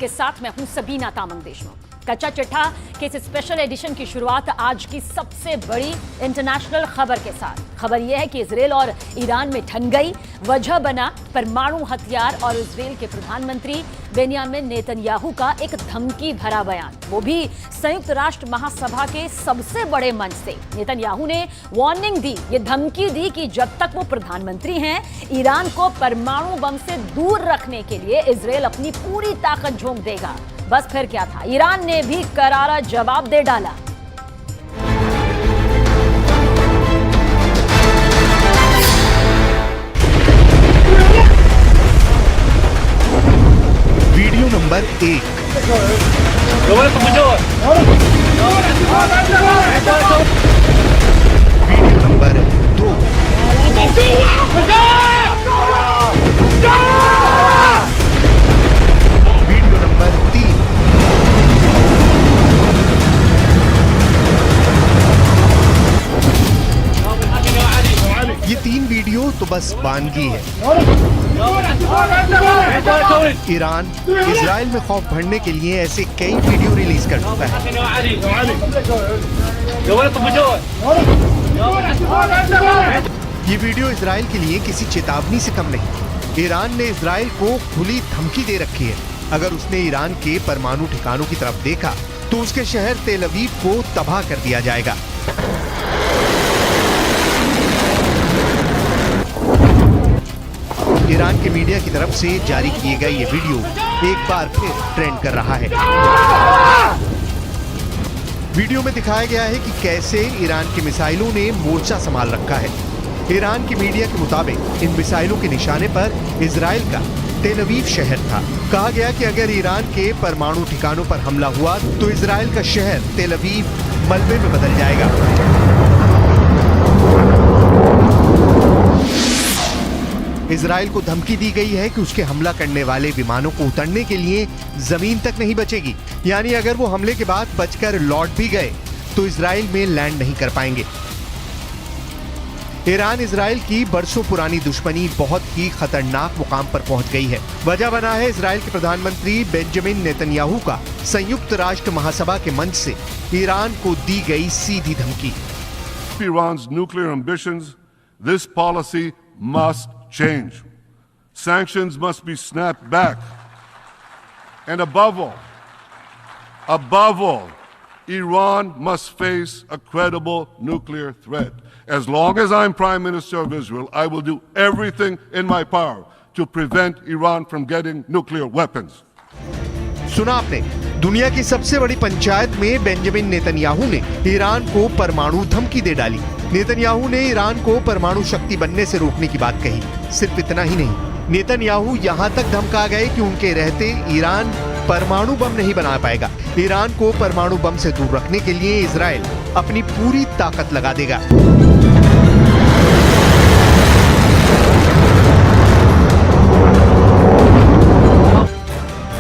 के साथ मैं हूं सबीना तामंग देशमुख। कच्चा चिट्ठा के इस स्पेशल एडिशन की शुरुआत आज की सबसे बड़ी इंटरनेशनल खबर के साथ। खबर यह है कि इजरायल और ईरान में ठन गई, वजह बना परमाणु हथियार और इजरायल के प्रधानमंत्री बेंजामिन नेतन्याहू का एक धमकी भरा बयान, वो भी संयुक्त राष्ट्र महासभा के सबसे बड़े मंच से। नेतन्याहू ने वार्निंग दी, ये धमकी दी कि जब तक वो प्रधानमंत्री हैं, ईरान को परमाणु बम से दूर रखने के लिए इजरायल अपनी पूरी ताकत झोंक देगा। बस फिर क्या था, ईरान ने भी करारा जवाब दे डाला। Video number 1। Video number 2। Video number 3। ये 3 वीडियो तो बस वानगी है। ईरान इजराइल में खौफ भरने के लिए ऐसे कई वीडियो रिलीज कर चुका है। ये वीडियो इजराइल के लिए किसी चेतावनी से कम नहीं। ईरान ने इजराइल को खुली धमकी दे रखी है, अगर उसने ईरान के परमाणु ठिकानों की तरफ देखा तो उसके शहर तेल अवीव को तबाह कर दिया जाएगा। ईरान के मीडिया की तरफ से जारी किए गए ये वीडियो एक बार फिर ट्रेंड कर रहा है। वीडियो में दिखाया गया है कि कैसे ईरान के मिसाइलों ने मोर्चा संभाल रखा है। ईरान की मीडिया के मुताबिक इन मिसाइलों के निशाने पर इजराइल का तेल अवीव शहर था। कहा गया कि अगर ईरान के परमाणु ठिकानों पर हमला हुआ तो इजराइल का शहर तेल अवीव मलबे में बदल जाएगा। इजराइल को धमकी दी गई है कि उसके हमला करने वाले विमानों को उतरने के लिए जमीन तक नहीं बचेगी, यानी अगर वो हमले के बाद बचकर लौट भी गए तो इजराइल में लैंड नहीं कर पाएंगे। ईरान इजराइल की बरसों पुरानी दुश्मनी बहुत ही खतरनाक मुकाम पर पहुंच गई है। वजह बना है इजराइल के प्रधानमंत्री बेंजामिन नेतन्याहू का संयुक्त राष्ट्र महासभा के मंच से ईरान को दी गई सीधी धमकी। Iran's nuclear ambitions, this policy must change. Sanctions must be snapped back. And above all, Iran must face a credible nuclear threat. As long as I'm Prime Minister of Israel, I will do everything in my power to prevent Iran from getting nuclear weapons. सुना आपने, दुनिया की सबसे बड़ी पंचायत में Benjamin Netanyahu ने Iran को परमाणु धमकी दे डाली। नेतन्याहू ने ईरान को परमाणु शक्ति बनने से रोकने की बात कही। सिर्फ इतना ही नहीं, नेतन्याहू यहां तक धमका गए कि उनके रहते ईरान परमाणु बम नहीं बना पाएगा। ईरान को परमाणु बम से दूर रखने के लिए इजराइल अपनी पूरी ताकत लगा देगा।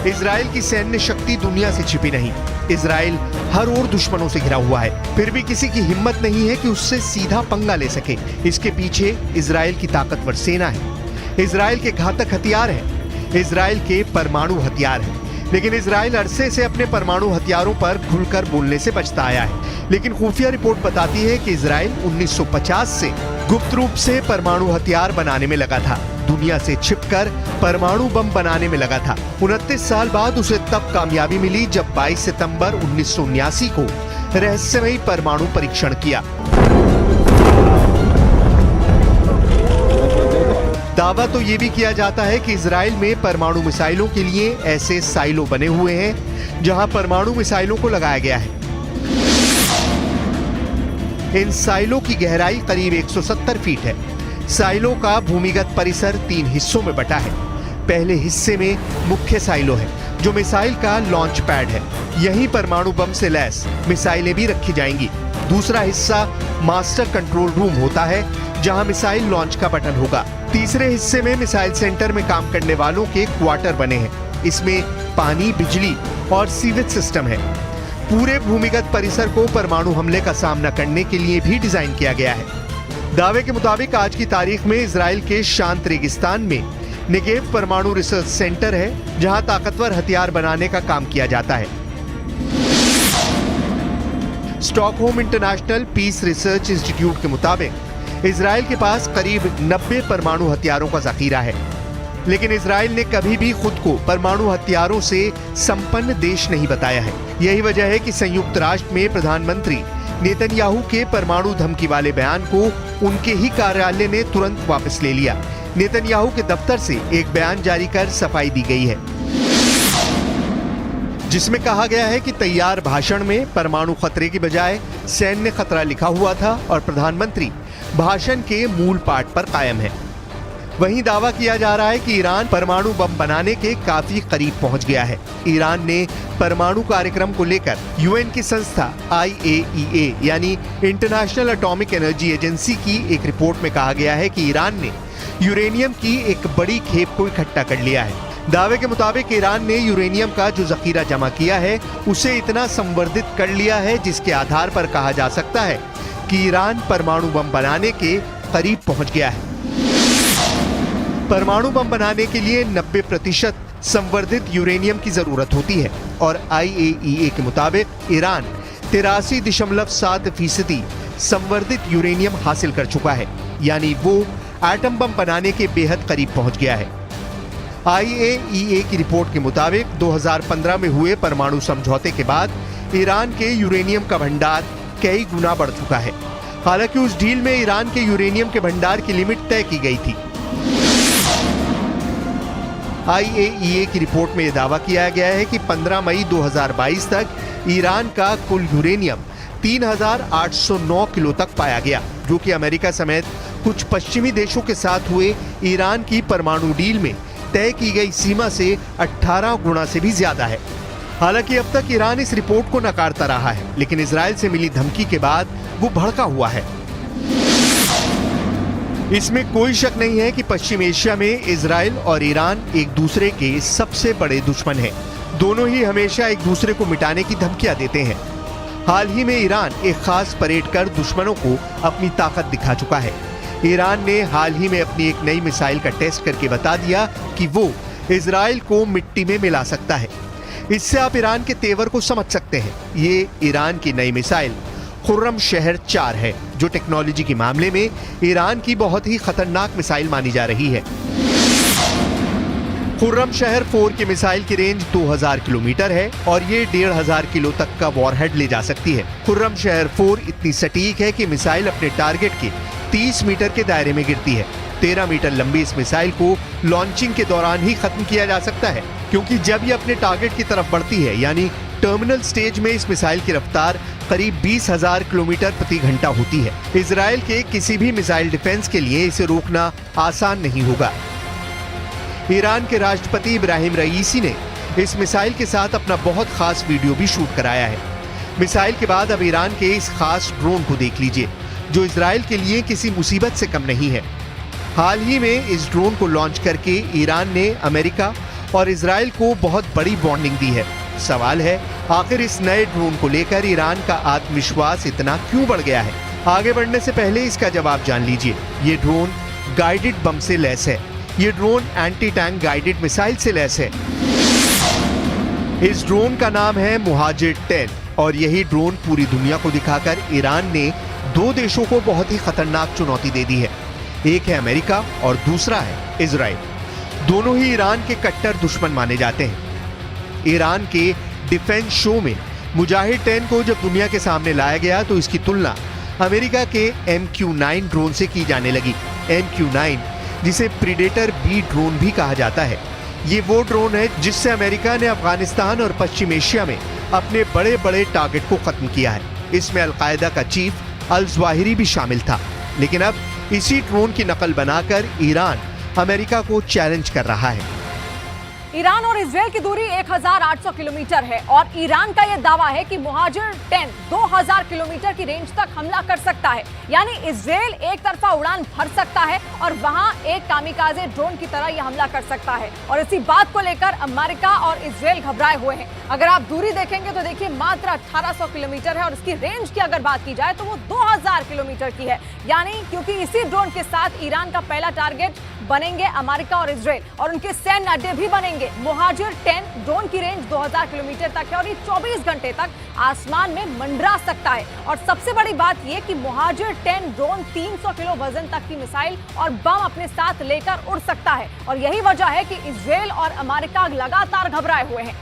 इजराइल की सैन्य शक्ति दुनिया से छिपी नहीं। इजराइल हर ओर दुश्मनों से घिरा हुआ है, फिर भी किसी की हिम्मत नहीं है कि उससे सीधा पंगा ले सके। इसके पीछे इजराइल की ताकतवर सेना है, इजराइल के घातक हथियार हैं, इजराइल के परमाणु हथियार हैं। लेकिन इजराइल अरसे से अपने परमाणु हथियारों पर खुलकर बोलने से बचता आया है। लेकिन खुफिया रिपोर्ट बताती है कि इजराइल 1950 से गुप्त रूप से परमाणु हथियार बनाने में लगा था, दुनिया से छिपकर परमाणु बम बनाने में लगा था। 29 साल बाद उसे तब कामयाबी मिली जब 22 सितंबर 1979 को रहस्यमयी परमाणु परीक्षण किया। दावा तो ये भी किया जाता है कि इजराइल में परमाणु मिसाइलों के लिए ऐसे साइलो बने हुए हैं जहां परमाणु मिसाइलों को लगाया गया है। इन साइलो की गहराई करीब 170 फीट है। साइलो का भूमिगत परिसर 3 हिस्सों में बटा है। पहले हिस्से में मुख्य साइलो है, जो मिसाइल का लॉन्च पैड है। यहीं परमाणु बम से लैस मिसाइलें भी रखी जाएंगी। दूसरा हिस्सा मास्टर कंट्रोल रूम होता है, जहां मिसाइल लॉन्च का बटन होगा। तीसरे हिस्से में मिसाइल सेंटर में काम करने वालों के क्वार्टर बने हैं। इसमें पानी, बिजली और सीवेज सिस्टम है। पूरे भूमिगत परिसर को परमाणु हमले का सामना करने के लिए भी डिजाइन किया गया है। दावे के मुताबिक आज की तारीख में इजराइल के शांत रेगिस्तान में नेगेव परमाणु रिसर्च सेंटर है जहां ताकतवर हथियार बनाने का काम किया जाता है। Stockholm international peace research institute के मुताबिक इजराइल के पास करीब 90 परमाणु हथियारों का जखीरा है, लेकिन इजराइल ने कभी भी खुद को परमाणु हथियारों से संपन्न देश नहीं बताया है। यही वजह है कि संयुक्त राष्ट्र में प्रधानमंत्री नेतन्याहू के परमाणु धमकी वाले बयान को उनके ही कार्यालय ने तुरंत वापस ले लिया। नेतन्याहू के दफ्तर से एक बयान जारी कर सफाई दी गई है, जिसमें कहा गया है कि तैयार भाषण में परमाणु खतरे की बजाय सैन्य खतरा लिखा हुआ था और प्रधानमंत्री भाषण के मूल पाठ पर कायम है। वहीं दावा किया जा रहा है कि ईरान परमाणु बम बनाने के काफी करीब पहुंच गया है। ईरान ने परमाणु कार्यक्रम को लेकर यूएन की संस्था IAEA यानी इंटरनेशनल एटॉमिक एनर्जी एजेंसी की एक रिपोर्ट में कहा गया है कि ईरान ने यूरेनियम की एक बड़ी खेप को इकट्ठा कर लिया है। दावे के मुताबिक ईरान ने यूरेनियम का जो जखीरा जमा किया है उसे इतना संवर्धित कर लिया है जिसके आधार पर कहा जा सकता है कि ईरान परमाणु बम बनाने के करीब पहुंच गया है। परमाणु बम बनाने के लिए 90% संवर्धित यूरेनियम की जरूरत होती है और IAEA के मुताबिक ईरान 83.7% संवर्धित यूरेनियम हासिल कर चुका है, यानी वो एटम बम बनाने के बेहद करीब पहुंच गया है। IAEA की रिपोर्ट के मुताबिक 2015 में हुए परमाणु समझौते के बाद ईरान के यूरेनियम का भंडार कई गुना बढ़ चुका है। हालांकि उस डील में ईरान के यूरेनियम के भंडार की लिमिट तय की गई थी। IAEA की रिपोर्ट में यह दावा किया गया है कि 15 मई 2022 तक ईरान का कुल यूरेनियम 3,809 किलो तक पाया गया, जो कि अमेरिका समेत कुछ पश्चिमी देशों के साथ हुए ईरान की परमाणु डील में तय की गई सीमा से 18 गुना से भी ज्यादा है। हालांकि अब तक ईरान इस रिपोर्ट को नकारता रहा है, लेकिन इजराइल से मिली धमकी के बाद वो भड़का हुआ है। इसमें कोई शक नहीं है कि पश्चिम एशिया में इजराइल और ईरान एक दूसरे के सबसे बड़े दुश्मन हैं। दोनों ही हमेशा एक दूसरे को मिटाने की धमकियां देते हैं। हाल ही में ईरान एक खास परेड कर दुश्मनों को अपनी ताकत दिखा चुका है। ईरान ने हाल ही में अपनी एक नई मिसाइल का टेस्ट करके बता दिया कि वो इजराइल को मिट्टी में मिला सकता है। इससे आप ईरान के तेवर को समझ सकते हैं। ये ईरान की नई मिसाइल खुर्रम शहर 4 है, जो टेक्नोलॉजी के मामले में ईरान की बहुत ही खतरनाक मिसाइल मानी जा रही है। खुर्रम शहर 4 की मिसाइल की रेंज 2000 किलोमीटर है और ये 1500 किलो तक का वॉरहेड ले जा सकती है। खुर्रम शहर 4 इतनी सटीक है कि मिसाइल अपने टारगेट के 30 मीटर के दायरे में गिरती है। 13 मीटर लंबी इस मिसाइल को लॉन्चिंग के दौरान ही खत्म किया जा सकता है, क्योंकि जब ये अपने टारगेट की तरफ बढ़ती है, यानी टर्मिनल स्टेज में इस मिसाइल की रफ्तार करीब 20,000 किलोमीटर प्रति घंटा होती है। इजराइल के किसी भी मिसाइल डिफेंस के लिए इसे रोकना आसान नहीं होगा। ईरान के राष्ट्रपति इब्राहिम रईसी ने इस मिसाइल के साथ अपना बहुत खास वीडियो भी शूट कराया है। मिसाइल के बाद अब ईरान के इस खास ड्रोन को देख लीजिए, जो इजराइल के लिए किसी मुसीबत से कम नहीं है। हाल ही में इस ड्रोन को लॉन्च करके ईरान ने अमेरिका और इजराइल को बहुत बड़ी वार्निंग दी है। सवाल है, आखिर इस नए ड्रोन को लेकर ईरान का आत्मविश्वास इतना क्यों बढ़ गया है? आगे बढ़ने से पहले इसका जवाब जान लीजिए। ये ड्रोन गाइडेड बम से लैस है। ये drone anti tank guided missile से लैस है। इस ड्रोन का नाम है मुहाजिर 10 और यही ड्रोन पूरी दुनिया को दिखाकर ईरान ने 2 देशों को बहुत ही खतरनाक चुनौती दे दी है। एक है अमेरिका और दूसरा है इजराइल। दोनों ही ईरान के कट्टर दुश्मन माने जाते हैं। ईरान के डिफेंस शो में मुजाहिर 10 को जब दुनिया के सामने लाया गया तो इसकी तुलना अमेरिका के MQ-9 ड्रोन से की जाने लगी। MQ-9, जिसे प्रीडेटर B ड्रोन भी कहा जाता है, ये वो ड्रोन है जिससे अमेरिका ने अफगानिस्तान और पश्चिम एशिया में अपने बड़े बड़े टारगेट को खत्म किया है। इसमें अलकायदा का चीफ अल-ज़वाहिरी भी शामिल था। लेकिन अब इसी ड्रोन की नकल बनाकर ईरान अमेरिका को चैलेंज कर रहा है। ईरान और इजरायल की दूरी 1800 किलोमीटर है और ईरान का यह दावा है कि मुहाजिर 10 2000 किलोमीटर की रेंज तक हमला कर सकता है। यानी इजरायल एक तरफा उड़ान भर सकता है और वहां एक कामिकाजे ड्रोन की तरह यह हमला कर सकता है। और इसी बात को लेकर अमेरिका और इजरायल घबराए हुए हैं। अगर आप दूरी देखेंगे तो देखिए मात्र 1800 किलोमीटर है और इसकी रेंज की अगर बात की जाए तो वो 2000 किलोमीटर की है। यानी क्योंकि इसी ड्रोन के साथ ईरान का पहला टारगेट बनेंगे अमेरिका और इजरायल और उनके सैन्य अड्डे भी बनेंगे। मुहाजिर 10 ड्रोन की रेंज 2000 किलोमीटर तक है और ये 24 घंटे तक आसमान में मंडरा सकता है। और सबसे बड़ी बात यह कि मुहाजिर 10 ड्रोन 300 किलो वजन तक की मिसाइल और बम अपने साथ लेकर उड़ सकता है। और यही वजह है कि इजरायल और अमेरिका लगातार घबराए हुए हैं।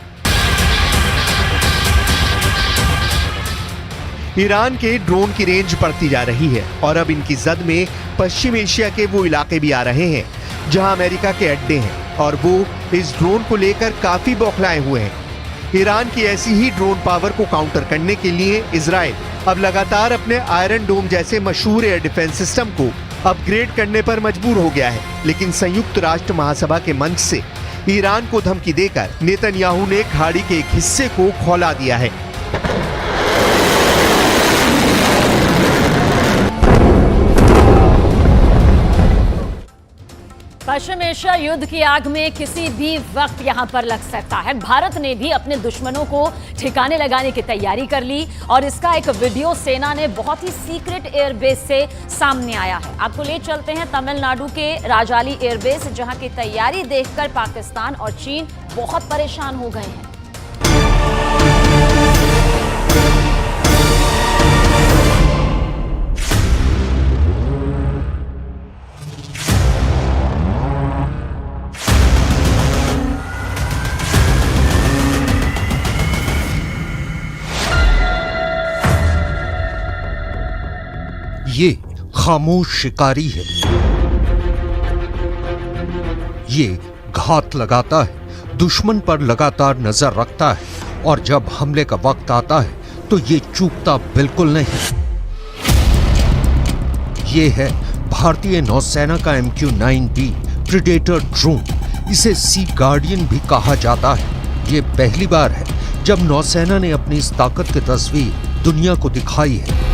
ईरान के ड्रोन की रेंज बढ़ती जा रही है और अब इनकी जद में पश्चिम एशिया के वो इलाके भी आ रहे हैं जहां अमेरिका के अड्डे हैं और वो इस ड्रोन को लेकर काफी बौखलाए हुए हैं। ईरान की ऐसी ही ड्रोन पावर को काउंटर करने के लिए इजराइल अब लगातार अपने आयरन डोम जैसे मशहूर एयर डिफेंस सिस्टम को अपग्रेड करने पर मजबूर हो गया है। लेकिन संयुक्त राष्ट्र महासभा के मंच से ईरान को धमकी देकर नेतन्याहू ने खाड़ी के एक हिस्से को खौला दिया है। पश्चिम एशिया युद्ध की आग में किसी भी वक्त यहां पर लग सकता है। भारत ने भी अपने दुश्मनों को ठिकाने लगाने की तैयारी कर ली और इसका एक वीडियो सेना ने बहुत ही सीक्रेट एयरबेस से सामने आया है। आपको ले चलते हैं तमिलनाडु के राजाली एयरबेस, जहां की तैयारी देखकर पाकिस्तान और चीन बहुत परेशान हो गए हैं। ये खामोश शिकारी है। ये घात लगाता है, दुश्मन पर लगातार नजर रखता है और जब हमले का वक्त आता है तो ये चूकता बिल्कुल नहीं। ये है भारतीय नौसेना का MQ-9B प्रीडेटर ड्रोन। इसे सी गार्डियन भी कहा जाता है। ये पहली बार है जब नौसेना ने अपनी इस ताकत की तस्वीर दुनिया को दिखाई है।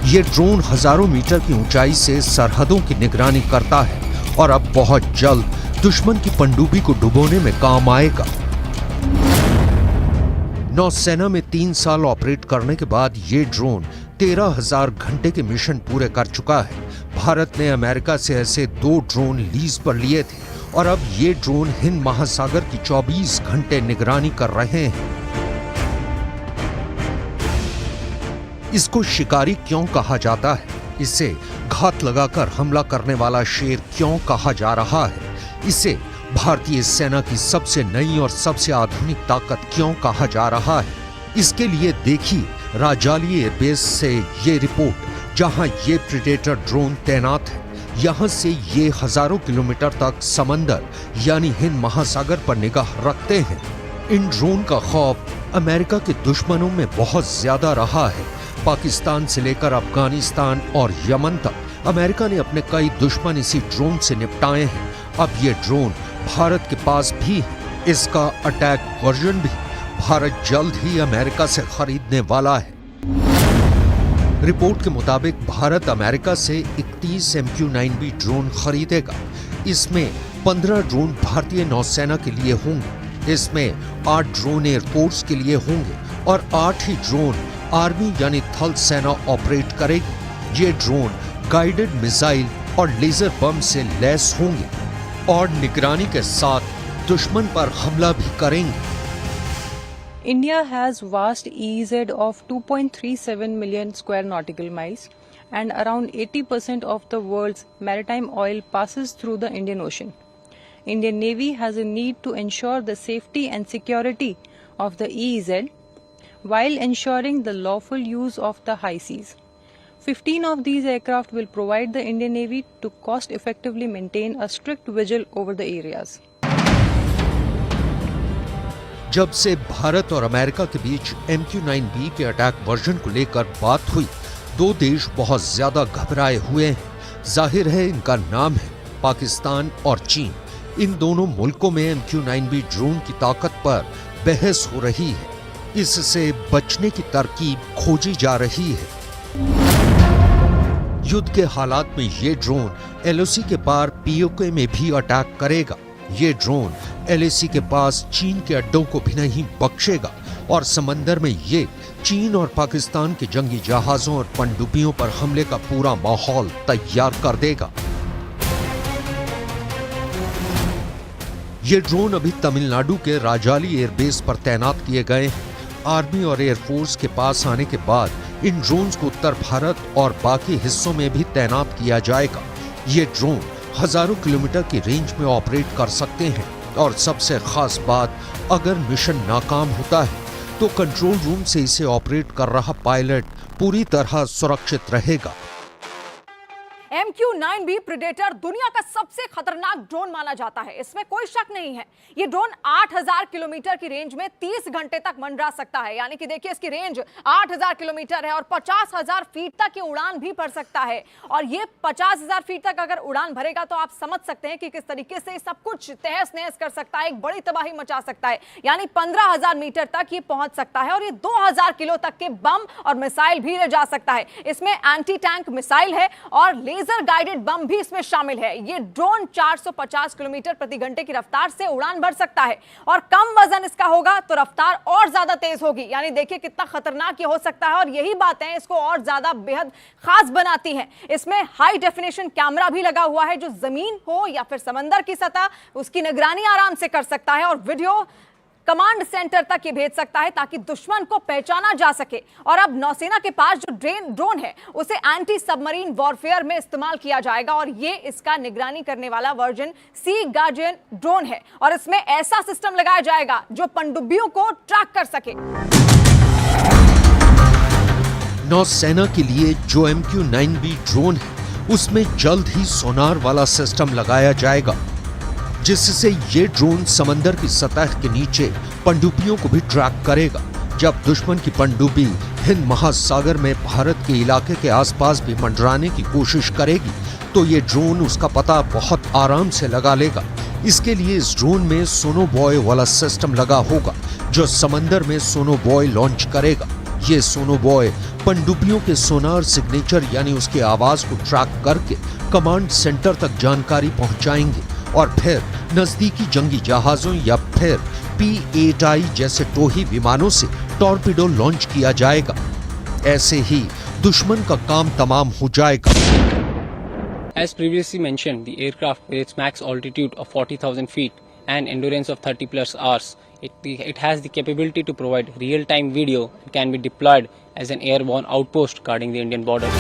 ये ड्रोन हजारों मीटर की ऊंचाई से सरहदों की निगरानी करता है और अब बहुत जल्द दुश्मन की पनडुब्बी को डुबोने में काम आएगा। नौसेना में 3 साल ऑपरेट करने के बाद ये ड्रोन 13,000 घंटे के मिशन पूरे कर चुका है। भारत ने अमेरिका से ऐसे 2 ड्रोन लीज पर लिए थे और अब ये ड्रोन हिंद महासागर की 24 घंटे निगरानी कर रहे हैं। इसको शिकारी क्यों कहा जाता है? इसे घात लगाकर हमला करने वाला शेर क्यों कहा जा रहा है? इसे भारतीय सेना की सबसे नई और सबसे आधुनिक ताकत क्यों कहा जा रहा है? इसके लिए देखिए राजाली एयरबेस से ये रिपोर्ट, जहां ये प्रीडेटर ड्रोन तैनात है। यहां से ये हजारों किलोमीटर तक समंदर यानी हिंद महासागर पर निगाह रखते हैं। इन ड्रोन का खौफ अमेरिका के दुश्मनों में बहुत ज्यादा रहा है। पाकिस्तान से लेकर अफगानिस्तान और यमन तक अमेरिका ने अपने कई दुश्मन इसी ड्रोन से निपटाए हैं। अब ये ड्रोन भारत के पास भी है। इसका अटैक वर्जन भी भारत जल्द ही अमेरिका से खरीदने वाला है। रिपोर्ट के मुताबिक भारत अमेरिका से 31 MQ-9B ड्रोन खरीदेगा। इसमें 15 ड्रोन भारतीय नौसेना के लिए होंगे। इसमें 8 ड्रोन एयरफोर्स के लिए होंगे और 8 ही ड्रोन आर्मी यानी थल सेना ऑपरेट करेगी। ये ड्रोन गाइडेड मिसाइल और लेजर बम से लैस होंगे और निगरानी के साथ दुश्मन पर हमला भी करेंगे। India has vast EEZ of 2.37 million square nautical miles and around 80% of the world's maritime oil passes through the Indian Ocean. Indian Navy has a need to ensure the safety and security of the EEZ while ensuring the lawful use of the high seas. 15 of these aircraft will provide the Indian Navy to cost effectively maintain a strict vigil over the areas. जब से भारत और America के बीच MQ-9B के attack version को लेकर बात हुई, 2 देश बहुत ज्यादा घबराए हुए हैं। जाहिर है इनका नाम है पाकिस्तान और चीन। इन दोनों मुल्कों में MQ-9B ड्रोन की ताकत पर बहस हो रही है। इससे बचने की तरकीब खोजी जा रही है। युद्ध के हालात में ये ड्रोन LOC के पार POK में भी अटैक करेगा। ये ड्रोन LAC के पास चीन के अड्डों को भी नहीं बख्शेगा और समंदर में ये चीन और पाकिस्तान के जंगी जहाजों और पनडुब्बियों पर हमले का पूरा माहौल तैयार कर देगा। ये ड्रोन अभी तमिलनाडु के राजाली एयरबेस पर तैनात किए गए हैं। आर्मी और एयरफोर्स के पास आने के बाद इन ड्रोन्स को उत्तर भारत और बाकी हिस्सों में भी तैनात किया जाएगा। ये ड्रोन हजारों किलोमीटर की रेंज में ऑपरेट कर सकते हैं और सबसे खास बात, अगर मिशन नाकाम होता है तो कंट्रोल रूम से इसे ऑपरेट कर रहा पायलट पूरी तरह सुरक्षित रहेगा। MQ-9B प्रेडेटर दुनिया का सबसे खतरनाक ड्रोन माना जाता है, इसमें कोई शक नहीं है। ये ड्रोन 8000 किलोमीटर की रेंज में 30 घंटे तक मंडरा सकता है। यानी कि देखिए, इसकी रेंज 8000 किलोमीटर है और 50,000 फीट तक की उड़ान भी भर सकता है। और ये 50,000 फीट तक अगर उड़ान भरेगा तो आप समझ सकते हैं कि किस तरीके से सब कुछ तहस नहस कर सकता है, एक बड़ी तबाही मचा सकता है। यानी 15,000 मीटर तक ये पहुंच सकता है और ये 2000 किलो तक के बम और मिसाइल भी ले जा सकता है। इसमें एंटी टैंक मिसाइल है और लेजर गाइडेड बम भी इसमें शामिल है। ये ड्रोन 450 किलोमीटर प्रति घंटे की रफ्तार से उड़ान भर सकता है और कम वजन इसका होगा तो रफ्तार और ज्यादा तेज होगी। यानी देखिए कितना खतरनाक ये हो सकता है और यही बातें इसको और ज्यादा बेहद खास बनाती हैं। इसमें हाई डेफिनेशन कैमरा भी लगा हुआ है जो जमीन हो या फिर समंदर की सतह, उसकी निगरानी आराम से कर सकता है और वीडियो कमांड सेंटर तक ये भेज सकता है ताकि दुश्मन को पहचाना जा सके। और अब नौसेना के पास जो ड्रोन है उसे एंटी सबमरीन वॉरफेयर में इस्तेमाल किया जाएगा और ये इसका निगरानी करने वाला वर्जन सी गार्डियन ड्रोन है और इसमें ऐसा सिस्टम लगाया जाएगा जो पनडुब्बियों को ट्रैक कर सके। नौसेना के लिए जो MQ-9B ड्रोन है उसमें जल्द ही सोनार वाला सिस्टम लगाया जाएगा, जिससे ये ड्रोन समंदर की सतह के नीचे पनडुब्बियों को भी ट्रैक करेगा। जब दुश्मन की पनडुब्बी हिंद महासागर में भारत के इलाके के आसपास भी मंडराने की कोशिश करेगी तो ये ड्रोन उसका पता बहुत आराम से लगा लेगा। इसके लिए इस ड्रोन में सोनोबॉय वाला सिस्टम लगा होगा जो समंदर में सोनोबॉय लॉन्च करेगा। ये सोनोबॉय पनडुब्बियों के सोनार सिग्नेचर यानी उसकी आवाज को ट्रैक करके कमांड सेंटर तक जानकारी पहुंचाएंगे और फिर नजदीकी जंगी जहाजों या फिर P-8I जैसे टोही विमानों से टॉर्पीडो लॉन्च किया जाएगा। ऐसे ही दुश्मन का काम तमाम हो जाएगा। As previously mentioned, the aircraft with its max altitude of 40,000 feet and endurance of 30 plus hours, it has the capability to provide real-time video and can be deployed as an airborne outpost guarding the Indian border.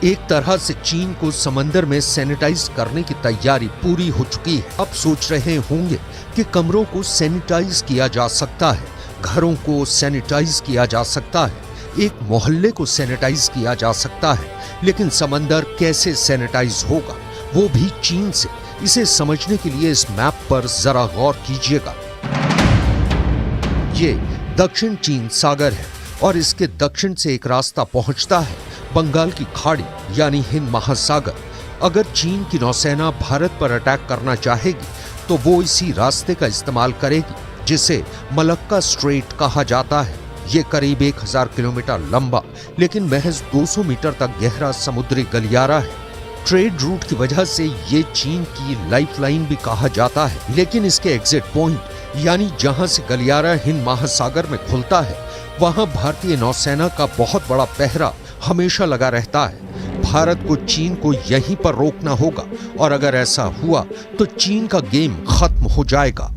एक तरह से चीन को समंदर में sanitise करने की तैयारी पूरी हो चुकी है। अब सोच रहे होंगे कि कमरों को सैनिटाइज किया जा सकता है, घरों को सैनिटाइज किया जा सकता है, एक मोहल्ले को सैनिटाइज किया जा सकता है, लेकिन समंदर कैसे सैनिटाइज होगा वो भी चीन से। इसे समझने के लिए इस मैप पर जरा गौर कीजिएगा। ये दक्षिण चीन सागर है और इसके दक्षिण से एक रास्ता पहुंचता है बंगाल की खाड़ी यानी हिंद महासागर। अगर चीन की नौसेना भारत पर अटैक करना चाहेगी तो वो इसी रास्ते का इस्तेमाल करेगी, जिसे मलक्का स्ट्रेट कहा जाता है। ये करीब 1000 किलोमीटर लंबा लेकिन महज 200 मीटर तक गहरा समुद्री गलियारा है। ट्रेड रूट की वजह से ये चीन की लाइफलाइन भी कहा जाता है, लेकिन इसके एग्जिट पॉइंट यानी जहां से गलियारा हिंद महासागर में खुलता है वहां भारतीय नौसेना का बहुत बड़ा पहरा हमेशा लगा रहता है। भारत को चीन को यहीं पर रोकना होगा और अगर ऐसा हुआ तो चीन का गेम खत्म हो जाएगा।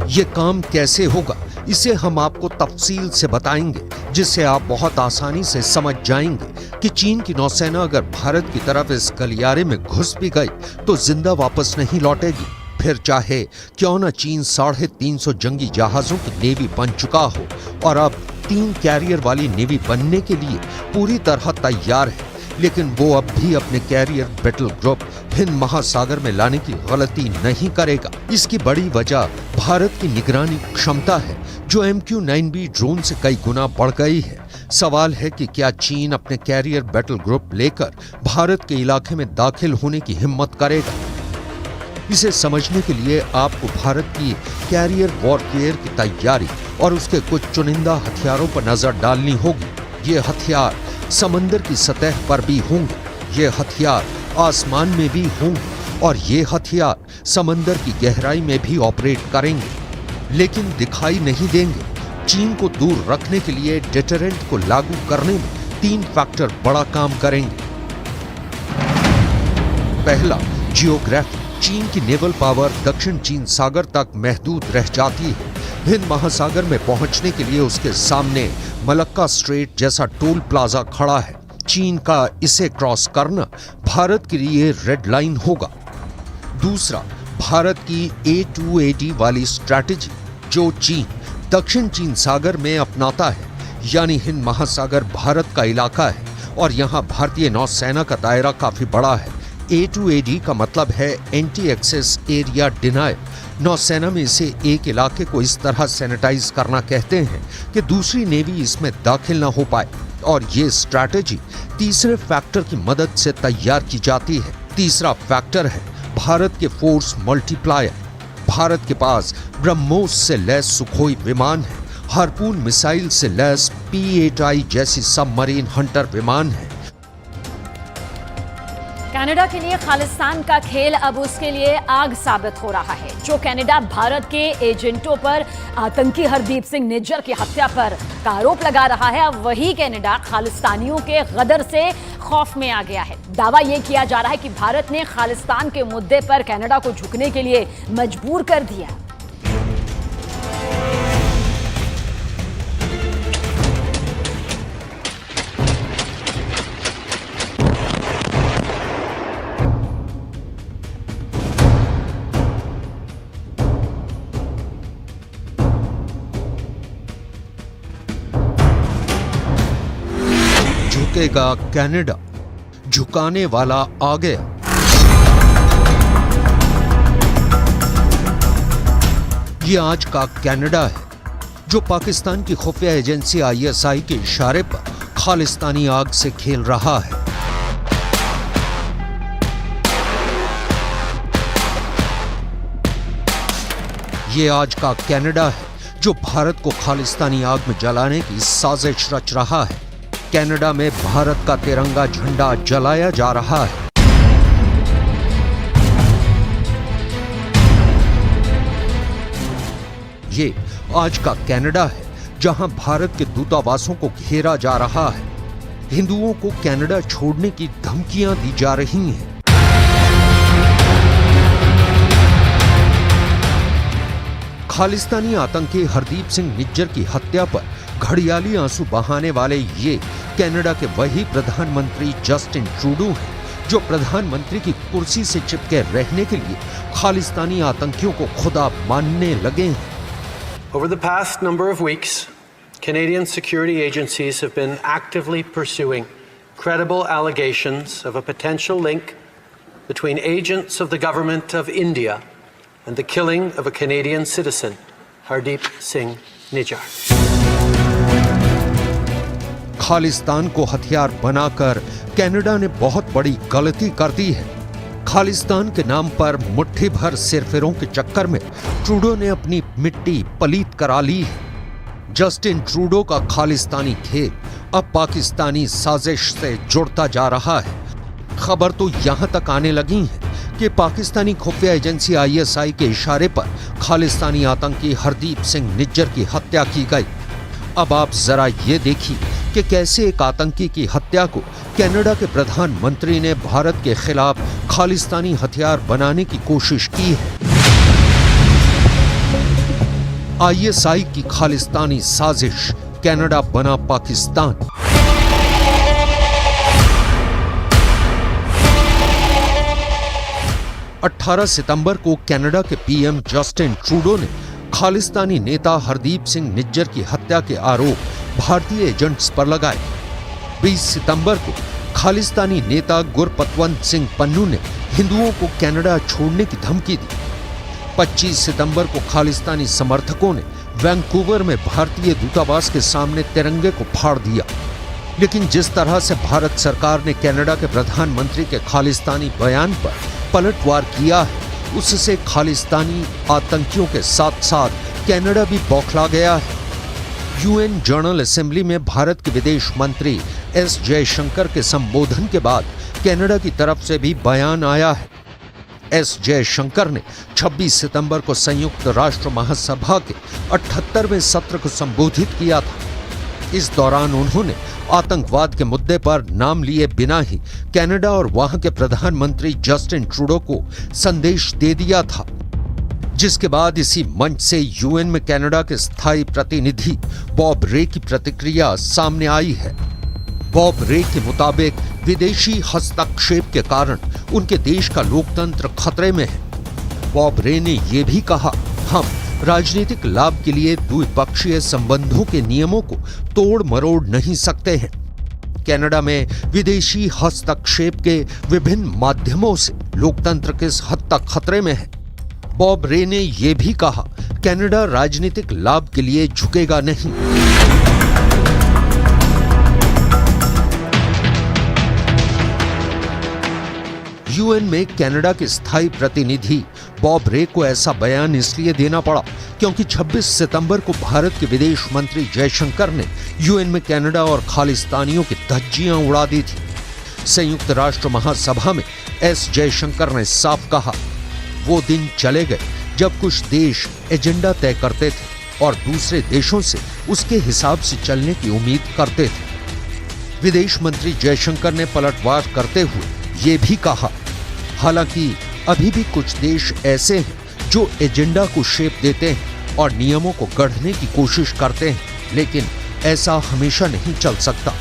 ये काम कैसे होगा इसे हम आपको तफसील से बताएंगे, जिससे आप बहुत आसानी से समझ जाएंगे कि चीन की नौसेना अगर भारत की तरफ इस गलियारे में घुस भी गई तो जिंदा वापस नहीं लौटेगी। फिर चाहे क्यों न चीन 350 जंगी जहाजों की नेवी बन चुका हो और अब 3 कैरियर वाली नेवी बनने के लिए पूरी तरह तैयार है, लेकिन वो अब भी अपने कैरियर बैटल ग्रुप हिंद महासागर में लाने की गलती नहीं करेगा। इसकी बड़ी वजह भारत की निगरानी क्षमता है, जो MQ-9B ड्रोन से कई गुना बढ़ गई है। सवाल है कि क्या चीन अपने कैरियर बैटल ग्रुप लेकर भारत के इलाके में दाखिल होने की हिम्मत करेगा? इसे समझने के लिए आपको भारत की कैरियर वॉरफेयर की तैयारी और उसके कुछ चुनिंदा हथियारों पर नजर डालनी होगी। ये हथियार समंदर की सतह पर भी होंगे, ये हथियार आसमान में भी होंगे और ये हथियार समंदर की गहराई में भी ऑपरेट करेंगे, लेकिन दिखाई नहीं देंगे। चीन को दूर रखने के लिए डेटरेंट को लागू करने में 3 फैक्टर बड़ा काम करेंगे। पहला, जियोग्राफी। चीन की नेवल पावर दक्षिण चीन सागर तक महदूद रह जाती है। हिंद महासागर में पहुंचने के लिए उसके सामने मलक्का स्ट्रेट जैसा टोल प्लाजा खड़ा है। चीन का इसे क्रॉस करना भारत के लिए रेड लाइन होगा। दूसरा, भारत की A2AD वाली स्ट्रैटेजी, जो चीन दक्षिण चीन सागर में अपनाता है, यानी हिंद महासागर भारत का इलाका है और यहां भारतीय नौसेना का दायरा काफी बड़ा है। A2AD का मतलब है एंटी एक्सेस एरिया डिनायल। नौसेना में इसे एक इलाके को इस तरह सैनिटाइज करना कहते हैं कि दूसरी नेवी इसमें दाखिल ना हो पाए, और ये स्ट्रैटेजी तीसरे फैक्टर की मदद से तैयार की जाती है। तीसरा फैक्टर है भारत के फोर्स मल्टीप्लायर। भारत के पास ब्रह्मोस से लैस सुखोई विमान है, हार्पून मिसाइल से लैस P-8I जैसी सबमरीन हंटर विमान है। कनाडा के लिए खालिस्तान का खेल अब उसके लिए आग साबित हो रहा है। जो कनाडा भारत के एजेंटों पर आतंकी हरदीप सिंह निज्जर की हत्या पर आरोप लगा रहा है, अब वही कनाडा खालिस्तानियों के गदर से खौफ में आ गया है। दावा यह किया जा रहा है कि भारत ने खालिस्तान के मुद्दे पर कनाडा को झुकने के लिए मजबूर कर दिया। झुकेगा कनाडा, झुकाने वाला आ गया। ये आज का कनाडा है, जो पाकिस्तान की खुफिया एजेंसी ISI के इशारे पर खालिस्तानी आग से खेल रहा है। ये आज का कनाडा है, जो भारत को खालिस्तानी आग में जलाने की साजिश रच रहा है। कनाडा में भारत का तिरंगा झंडा जलाया जा रहा है। ये आज का कनाडा है, जहां भारत के दूतावासों को घेरा जा रहा है। हिंदुओं को कनाडा छोड़ने की धमकियां दी जा रही हैं। खालिस्तानी आतंकी हरदीप सिंह निज्जर की हत्या पर घड़ियाली आंसू बहाने वाले ये कनाडा के वही प्रधानमंत्री जस्टिन ट्रूडो हैं, जो प्रधानमंत्री की कुर्सी से चिपके रहने के लिए खालिस्तानी आतंकियों को खुदा मानने लगे हैं। Over the past number of weeks, Canadian security agencies have been actively pursuing credible allegations of a potential link between agents of the government of India and the killing of a Canadian citizen, Hardeep Singh Nijjar. Khalistan को हथियार बनाकर Canada ने बहुत बड़ी गलती कर दी है। खालिस्तान के नाम पर मुट्ठी भर सिरफिरों के चक्कर में ट्रूडो ने अपनी मिट्टी पलीत करा ली है। जस्टिन ट्रूडो का खालिस्तानी खेल अब पाकिस्तानी साजिश से जुड़ता जा रहा है। खबर तो यहां तक आने लगी है कि पाकिस्तानी खुफिया एजेंसी ISI के इशारे पर खालिस्तानी आतंकी हरदीप सिंह निज्जर की हत्या की गई। अब आप जरा ये देखिए कि कैसे एक आतंकी की हत्या को कनाडा के प्रधानमंत्री ने भारत के खिलाफ खालिस्तानी हथियार बनाने की कोशिश की है। ISI की खालिस्तानी साजिश, कनाडा बना पाकिस्तान। अठारह सितंबर को कनाडा के PM जस्टिन ट्रूडो ने खालिस्तानी नेता हरदीप सिंह निज्जर की हत्या के आरोप भारतीय एजेंट्स पर लगाए। 20 सितंबर को खालिस्तानी नेता गुरपतवंत सिंह पन्नू ने हिंदुओं को कनाडा छोड़ने की धमकी दी। 25 सितंबर को खालिस्तानी समर्थकों ने वैंकूवर में भारतीय दूतावास के सामने तिरंगे को फाड़ दिया। लेकिन जिस तरह से भारत सरकार ने कनाडा के प्रधानमंत्री के खालिस्तानी बयान पर पलटवार किया है, उससे खालिस्तानी आतंकियों के साथ साथ कनाडा भी बौखला गया है। यूएन जनरल असेंबली में भारत के विदेश मंत्री एस जयशंकर के संबोधन के बाद कनाडा की तरफ से भी बयान आया है। एस जयशंकर ने 26 सितंबर को संयुक्त राष्ट्र महासभा के 78वें सत्र को संबोधित किया था। इस दौरान उन्होंने आतंकवाद के मुद्दे पर नाम लिए बिना ही कनाडा और वहां के प्रधानमंत्री जस्टिन ट्रूडो को संदेश दे दिया था, जिसके बाद इसी मंच से यूएन में कनाडा के स्थायी प्रतिनिधि बॉब रे की प्रतिक्रिया सामने आई है। बॉब रे के मुताबिक विदेशी हस्तक्षेप के कारण उनके देश का लोकतंत्र खतरे में है। बॉब रे ने यह भी कहा, हम राजनीतिक लाभ के लिए द्विपक्षीय संबंधों के नियमों को तोड़ मरोड़ नहीं सकते हैं। कनाडा में विदेशी हस्तक्षेप के विभिन्न माध्यमों से लोकतंत्र किस हद तक खतरे में है। बॉब रे ने यह भी कहा, कनाडा राजनीतिक लाभ के लिए झुकेगा नहीं। यूएन में कनाडा के स्थायी प्रतिनिधि बॉब रे को ऐसा बयान इसलिए देना पड़ा क्योंकि 26 सितंबर को भारत के विदेश मंत्री जयशंकर ने यूएन में कनाडा और खालिस्तानियों की धज्जियां उड़ा दी थी। संयुक्त राष्ट्र महासभा में एस जयशंकर ने साफ कहा, वो दिन चले गए जब कुछ देश एजेंडा तय करते थे और दूसरे देशों से उसके हिसाब से चलने की उम्मीद करते थे। विदेश मंत्री जयशंकर ने पलटवार करते हुए ये भी कहा, हालांकि अभी भी कुछ देश ऐसे हैं जो एजेंडा को शेप देते हैं और नियमों को गढ़ने की कोशिश करते हैं, लेकिन ऐसा हमेशा नहीं चल सकता।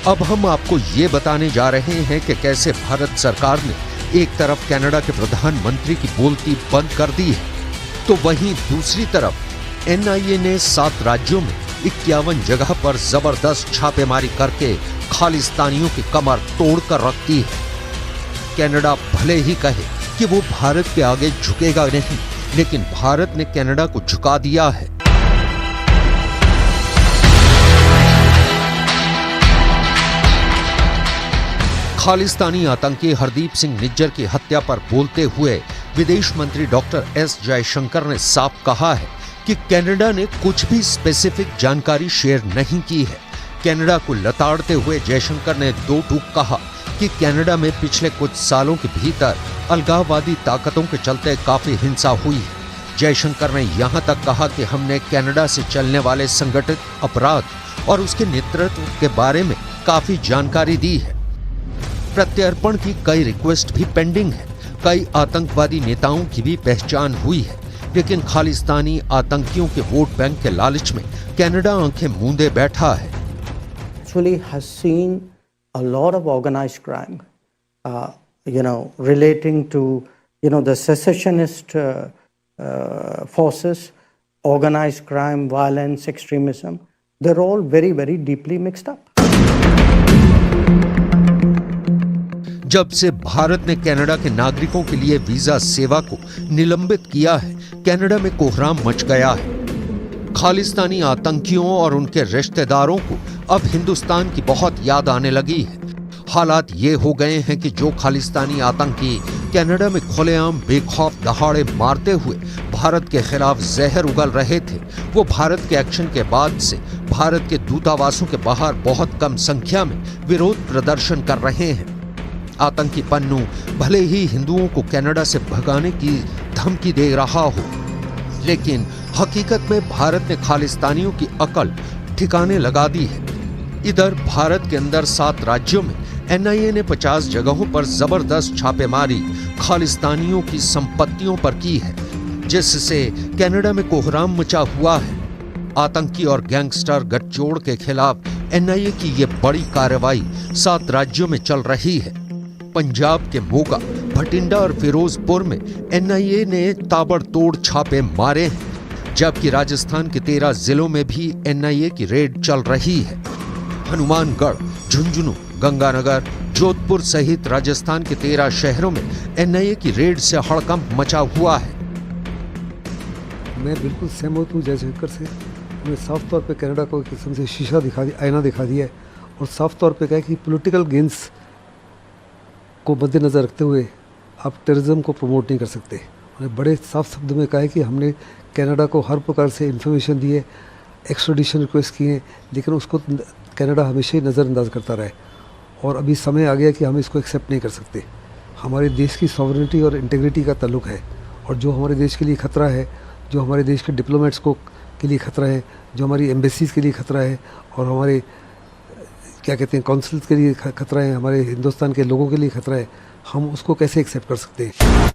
अब हम आपको ये बताने जा रहे हैं कि कैसे भारत सरकार ने एक तरफ कनाडा के प्रधानमंत्री की बोलती बंद कर दी है, तो वहीं दूसरी तरफ एनआईए ने 7 राज्यों में 51 जगह पर जबरदस्त छापेमारी करके खालिस्तानियों की कमर तोड़कर रख दी है। कनाडा भले ही कहे कि वो भारत के आगे झुकेगा नहीं, लेकिन भारत ने कनाडा को झुका दिया है। खालिस्तानी आतंकी हरदीप सिंह निज्जर की हत्या पर बोलते हुए विदेश मंत्री डॉक्टर एस जयशंकर ने साफ कहा है कि कनाडा ने कुछ भी स्पेसिफिक जानकारी शेयर नहीं की है। कनाडा को लताड़ते हुए जयशंकर ने 2 टूक कहा कि कनाडा में पिछले कुछ सालों के भीतर अलगाववादी ताकतों के चलते काफी हिंसा हुई है। जयशंकर ने यहां तक कहा कि हमने कनाडा से चलने वाले संगठित अपराध और उसके नेतृत्व के बारे में काफी जानकारी दी है। प्रत्यर्पण की कई रिक्वेस्ट भी पेंडिंग है। कई आतंकवादी नेताओं की भी पहचान हुई है, लेकिन खालिस्तानी आतंकियों के वोट बैंक के लालच में कनाडा आंखें मूंदे बैठा है। Actually has seen a lot of organized crime, relating to, the secessionist forces, organized crime, violence, extremism. They're all very, very deeply mixed up. जब से भारत ने कनाडा के नागरिकों के लिए वीजा सेवा को निलंबित किया है, कनाडा में कोहराम मच गया है। खालिस्तानी आतंकियों और उनके रिश्तेदारों को अब हिंदुस्तान की बहुत याद आने लगी है। हालात ये हो गए हैं कि जो खालिस्तानी आतंकी कनाडा में खुलेआम बेखौफ दहाड़े मारते हुए भारत के खिलाफ जहर उगल रहे थे, वो भारत के एक्शन के बाद से भारत के दूतावासों के बाहर बहुत कम संख्या में विरोध प्रदर्शन कर रहे हैं। आतंकी पन्नू भले ही हिंदुओं को कनाडा से भगाने की धमकी दे रहा हो, लेकिन हकीकत में भारत ने खालिस्तानियों की अकल ठिकाने लगा दी है। इधर भारत के अंदर 7 राज्यों में एनआईए ने 50 जगहों पर जबरदस्त छापेमारी खालिस्तानियों की संपत्तियों पर की है, जिससे कनाडा में कोहराम मचा हुआ है। आतंकी और गैंगस्टर गठजोड़ के खिलाफ एनआईए की ये बड़ी कार्रवाई 7 राज्यों में चल रही है। पंजाब के मोगा, भटिंडा और फिरोजपुर में एनआईए ने ताबड़तोड़ छापे मारे हैं, जबकि राजस्थान के 13 जिलों में भी एनआईए की रेड चल रही है। हनुमानगढ़, झुंझुनू, गंगानगर, जोधपुर सहित राजस्थान के 13 शहरों में एनआईए की रेड से हड़कंप मचा हुआ है। मैं बिल्कुल सहमत हूँ जयशंकर से। उन्होंने साफ तौर पे कनाडा को एक किस्म से शीशा दिखा दिया, आईना दिखा दिया है और साफ तौर पे कहा कि पॉलिटिकल गेन्स को मद्देनज़र रखते हुए आप टेररिज्म को प्रमोट नहीं कर सकते। उन्होंने बड़े साफ शब्द में कहा है कि हमने कनाडा को हर प्रकार से इन्फॉर्मेशन दी है, एक्स्ट्राडिशन रिक्वेस्ट किए हैं, लेकिन उसको कनाडा हमेशा ही नज़रअंदाज करता रहा है और अभी समय आ गया कि हम इसको एक्सेप्ट नहीं कर सकते। हमारे देश की सॉवरेनिटी और इंटीग्रिटी का ताल्लुक है और जो हमारे देश के लिए खतरा है, जो हमारे देश के डिप्लोमेट्स को के लिए खतरा है, जो हमारी एम्बेसीज के लिए खतरा है और हमारे क्या कहते हैं कौंसल्स के लिए खतरा है, हमारे हिंदुस्तान के लोगों के लिए खतरा है, हम उसको कैसे एक्सेप्ट कर सकते हैं।